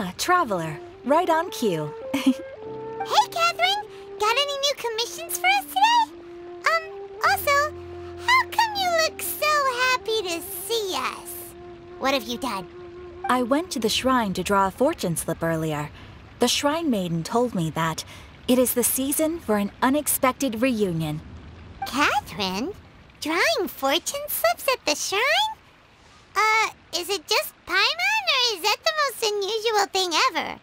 Ah, Traveler. Right on cue. Hey, Catherine! Got any new commissions for us today? Also, how come you look so happy to see us? What have you done? I went to the shrine to draw a fortune slip earlier. The shrine maiden told me that it is the season for an unexpected reunion. Catherine? Drawing fortune slips at the shrine? Is it just Paimon, or is that the most unusual thing ever?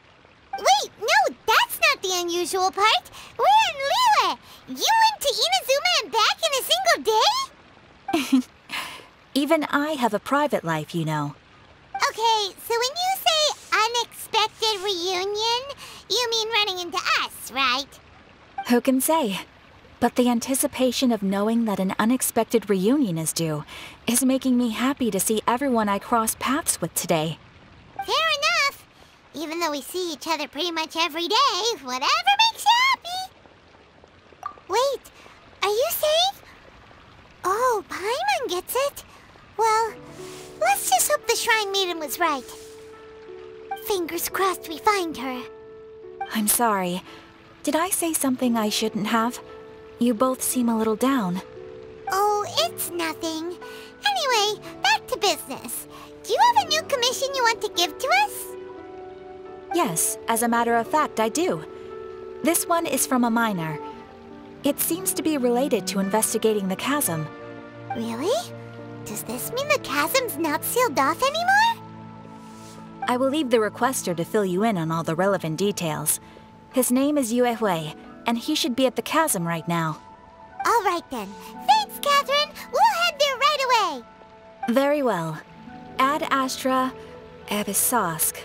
Wait, no, that's not the unusual part. We're in Liyue. You went to Inazuma and back in a single day? Even I have a private life, you know. Okay, so when you say unexpected reunion, you mean running into us, right? Who can say? But the anticipation of knowing that an unexpected reunion is due is making me happy to see everyone I cross paths with today. Fair enough. Even though we see each other pretty much every day, whatever makes you happy. Wait, are you saying? Oh, Paimon gets it. Well, let's just hope the Shrine Maiden was right. Fingers crossed we find her. I'm sorry. Did I say something I shouldn't have? You both seem a little down. Oh, it's nothing. Anyway, back to business. Do you have a new commission you want to give to us? Yes, as a matter of fact, I do. This one is from a miner. It seems to be related to investigating the chasm. Really? Does this mean the chasm's not sealed off anymore? I will leave the requester to fill you in on all the relevant details. His name is Yue Hui, and he should be at the chasm right now. All right then. Thanks, Catherine. We'll head there right away. Very well. Ad Astra Abyssosk.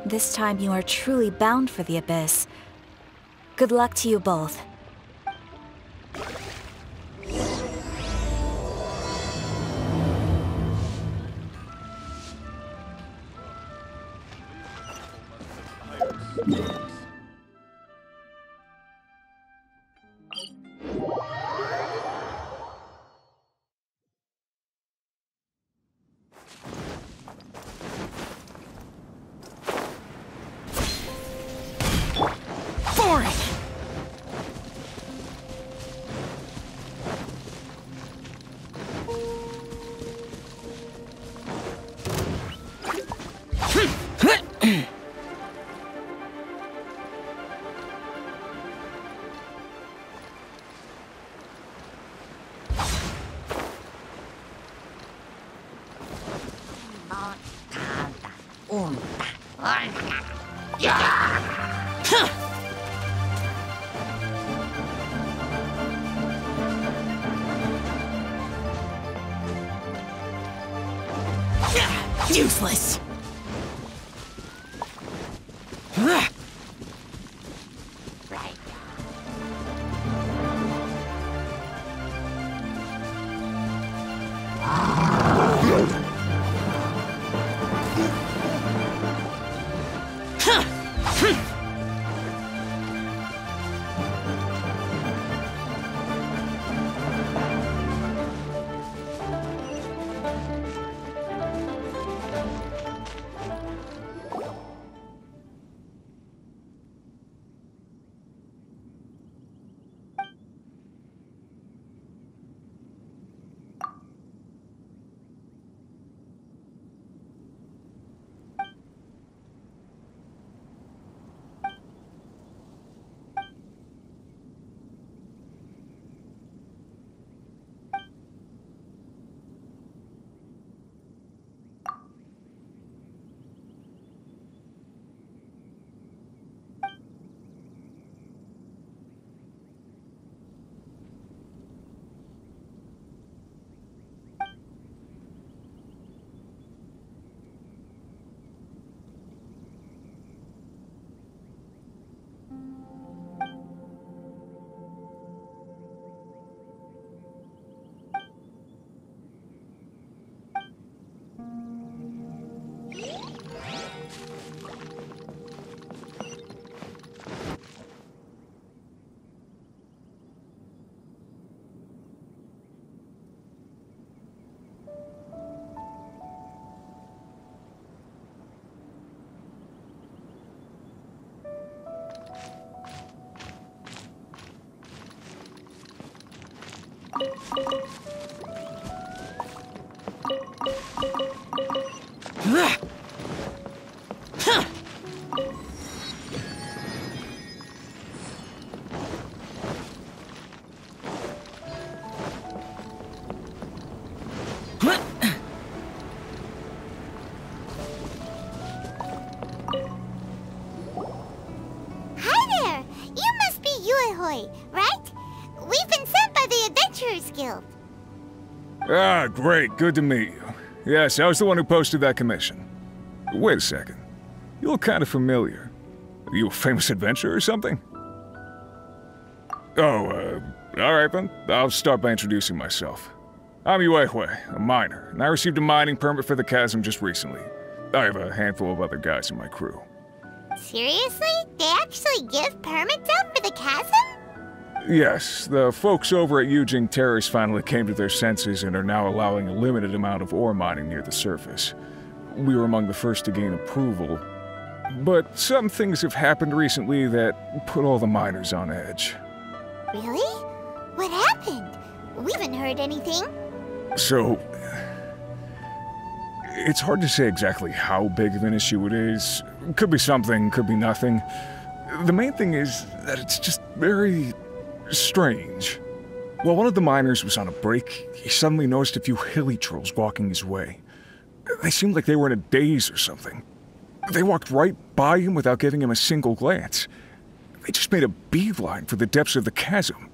This time you are truly bound for the abyss. Good luck to you both. Useless! Right? We've been sent by the Adventurers Guild. Ah, great. Good to meet you. Yes, I was the one who posted that commission. Wait a second. You look kind of familiar. Are you a famous adventurer or something? Oh, alright then. I'll start by introducing myself. I'm Yue, a miner, and I received a mining permit for the chasm just recently. I have a handful of other guys in my crew. Seriously? They actually give permits out for the chasm? Yes, the folks over at Yujing Terrace finally came to their senses and are now allowing a limited amount of ore mining near the surface. We were among the first to gain approval, but some things have happened recently that put all the miners on edge. Really? What happened? We haven't heard anything. So, it's hard to say exactly how big of an issue it is. Could be something, could be nothing. The main thing is that it's just very strange. While one of the miners was on a break, he suddenly noticed a few hilly trolls walking his way. They seemed like they were in a daze or something. They walked right by him without giving him a single glance. They just made a beeline for the depths of the chasm.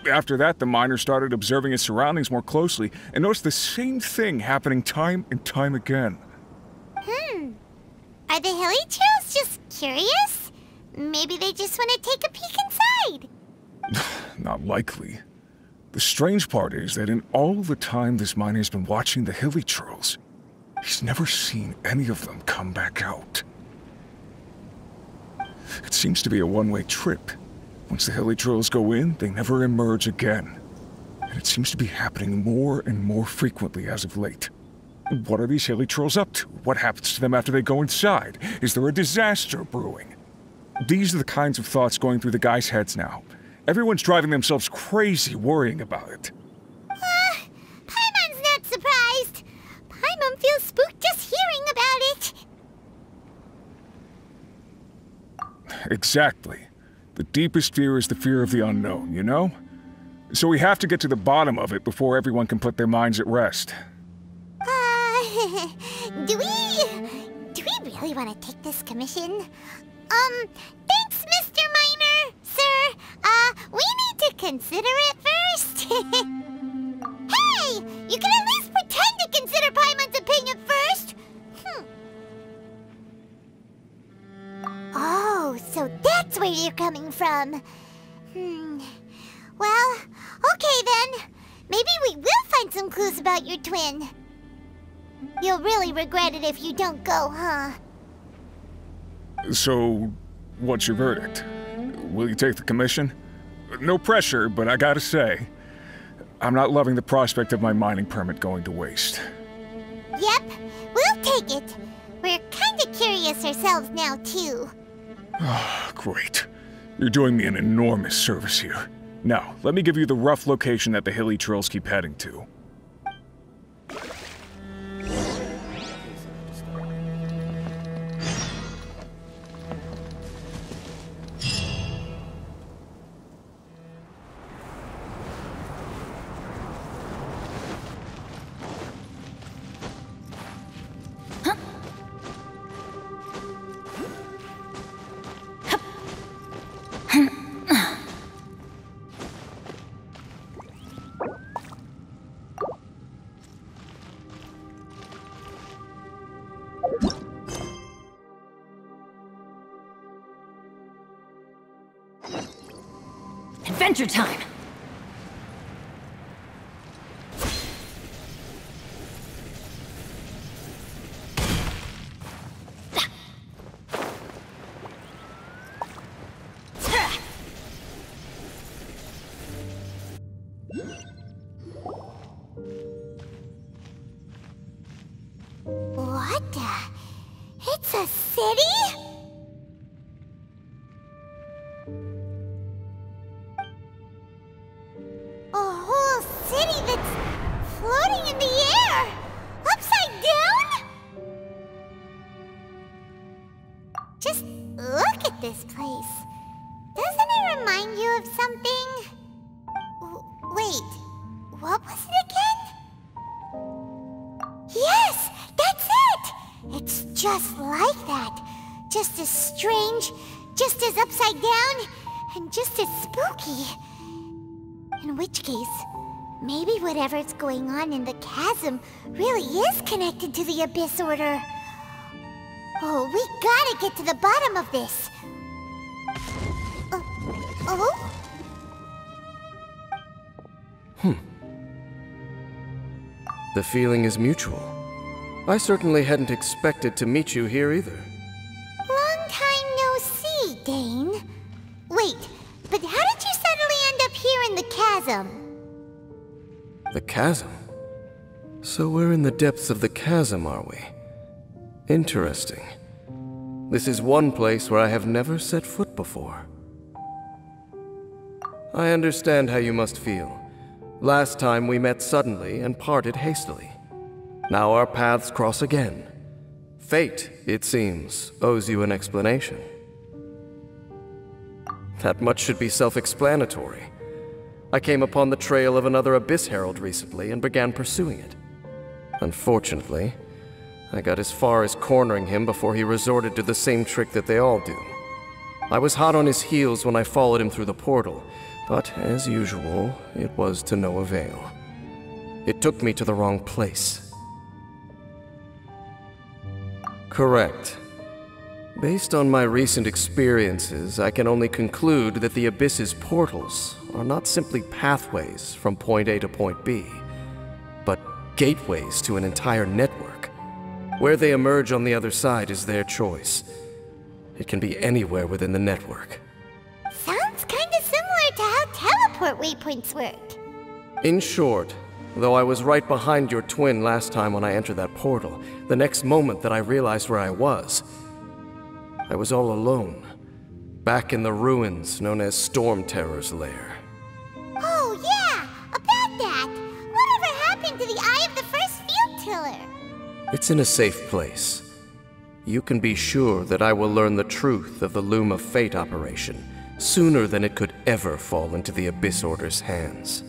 After that, the miner started observing his surroundings more closely and noticed the same thing happening time and time again. Are the hilly trolls just curious? Maybe they just want to take a peek inside. Not likely. The strange part is that in all the time this miner's been watching the hilly trolls, he's never seen any of them come back out. It seems to be a one-way trip. Once the hilly trolls go in, they never emerge again. And it seems to be happening more and more frequently as of late. What are these hilly trolls up to? What happens to them after they go inside? Is there a disaster brewing? These are the kinds of thoughts going through the guys' heads now. Everyone's driving themselves crazy worrying about it. Paimon's not surprised. Paimon feels spooked just hearing about it. Exactly. The deepest fear is the fear of the unknown, you know? So we have to get to the bottom of it before everyone can put their minds at rest. Do we really want to take this commission? Thanks, Mr. Miner, sir. We need to consider it first. Hey! You can at least pretend to consider Paimon's opinion first. Oh, so that's where you're coming from. Well, okay then. Maybe we will find some clues about your twin. You'll really regret it if you don't go, huh? So, what's your verdict? Will you take the commission? No pressure, but I gotta say, I'm not loving the prospect of my mining permit going to waste. Yep, we'll take it. We're kinda curious ourselves now, too. Ah, great. You're doing me an enormous service here. Now, let me give you the rough location that the hilly trolls keep heading to. Adventure time! What the? It's a city? A whole body that's floating in the air! Upside down? Just look at this place. Doesn't it remind you of something? Wait, what was it again? Yes, that's it! It's just like that. Just as strange, just as upside down, and just as spooky. In which case, maybe whatever's going on in the chasm really is connected to the Abyss Order. Oh, we gotta get to the bottom of this. Oh? The feeling is mutual. I certainly hadn't expected to meet you here either. Long time no see, Dane. Wait, but how did you suddenly end up here in the chasm? The chasm? So we're in the depths of the chasm, are we? Interesting. This is one place where I have never set foot before. I understand how you must feel. Last time we met suddenly and parted hastily. Now our paths cross again. Fate, it seems, owes you an explanation. That much should be self-explanatory. I came upon the trail of another Abyss Herald recently and began pursuing it. Unfortunately, I got as far as cornering him before he resorted to the same trick that they all do. I was hot on his heels when I followed him through the portal, but as usual, it was to no avail. It took me to the wrong place. Correct. Based on my recent experiences, I can only conclude that the Abyss's portals are not simply pathways from point A to point B, but gateways to an entire network. Where they emerge on the other side is their choice. It can be anywhere within the network. Sounds kinda similar to how teleport waypoints work. In short, though I was right behind your twin last time when I entered that portal, the next moment that I realized where I was all alone, back in the ruins known as Storm Terror's lair. Oh yeah, about that! Whatever happened to the Eye of the First Field Tiller? It's in a safe place. You can be sure that I will learn the truth of the Loom of Fate operation sooner than it could ever fall into the Abyss Order's hands.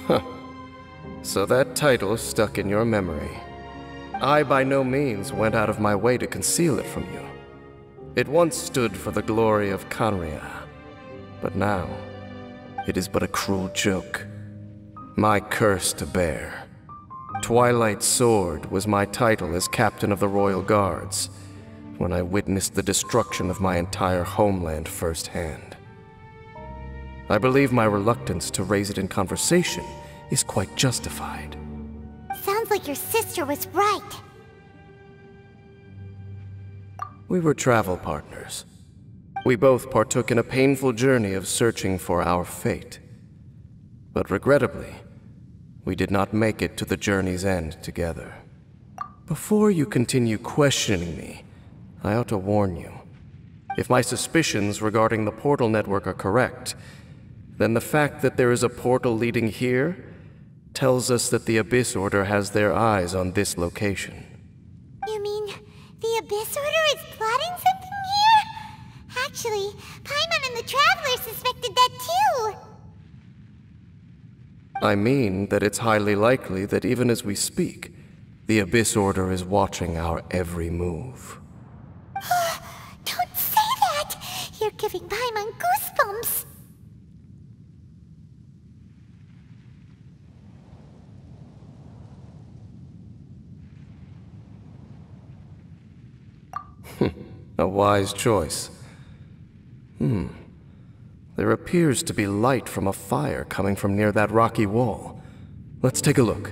Huh. So that title stuck in your memory. I by no means went out of my way to conceal it from you. It once stood for the glory of Canria, but now it is but a cruel joke. My curse to bear. Twilight Sword was my title as captain of the Royal Guards when I witnessed the destruction of my entire homeland firsthand. I believe my reluctance to raise it in conversation is quite justified. Sounds like your sister was right. We were travel partners. We both partook in a painful journey of searching for our fate. But regrettably, we did not make it to the journey's end together. Before you continue questioning me, I ought to warn you. If my suspicions regarding the portal network are correct, then the fact that there is a portal leading here tells us that the Abyss Order has their eyes on this location. You mean the Abyss Order is plotting something here? Actually, Paimon and the Traveler suspected that too. I mean that it's highly likely that even as we speak, the Abyss Order is watching our every move. Don't say that! You're giving Paimon goosebumps. A wise choice. There appears to be light from a fire coming from near that rocky wall. Let's take a look.